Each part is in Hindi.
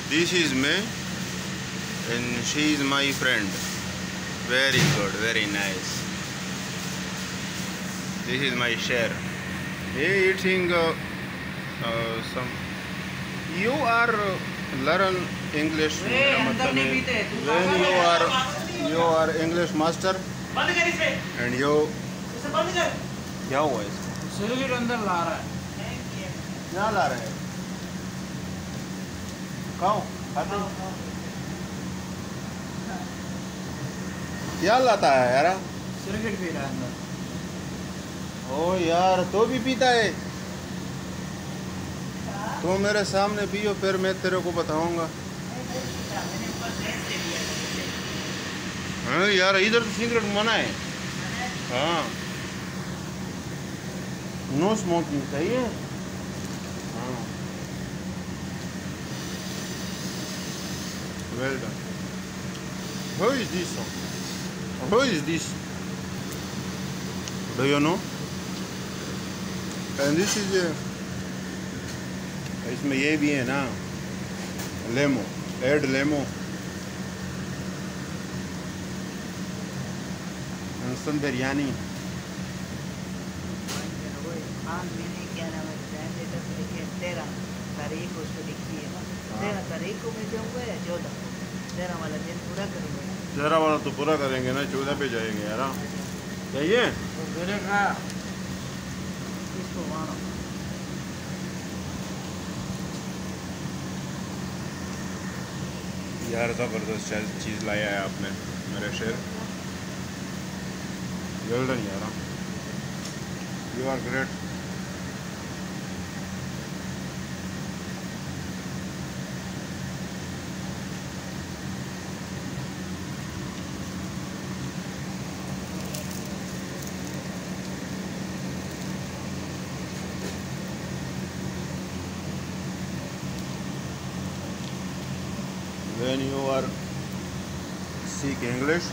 This is me and she is my friend. Very good, very nice. This is my share. He eating some. You are learn English. When you are English master and you. क्या हुआ इसको? सिगरेट अंदर ला रहा है। क्या ला रहे हैं? खाओ, खाते। क्या लाता है यार? सिगरेट पी रहा है अंदर। ओ यार, तो भी पीता है? तो मेरे सामने पियो, फिर मैं तेरे को बताऊंगा। हाँ यार, इधर तो सिगरेट मना है। हाँ, नो स्मोकिंग सही है। हाँ, well done. Who is this one? Who is this? Do you know? And this is इसमें ये भी है ना, लेमो, एड लेमो, इंस्टेंट बिरयानी। तारीख उसको लिखी है ना, 13 तारीख को मैं जाऊँगा या 14 को? 13 वाला दिन पूरा करूँगा। 13 वाला तो पूरा करेंगे ना, 14 पे जाएंगे यार। चाहिए इसको मानो। यार, ज़बरदस्त चीज़ लाया है आपने मेरे शेर। वेल डन यार, you are great. When you are speak English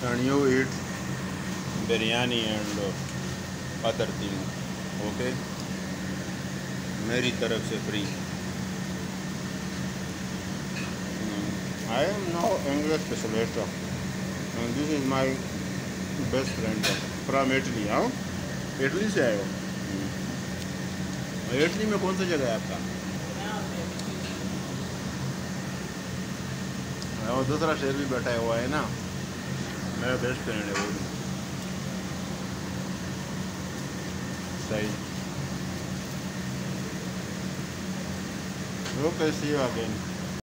and you eat biryani and other things, okay? मेरी तरफ से free. I am now English specialist and this is my best friend from Italy. हाँ, इटली से आए हो? इटली में कौन सा जगह है आपका? और दूसरा शेर भी बैठा हुआ है ना, मेरा बेस्ट फ्रेंड है वो भी। सही। Okay, see you again.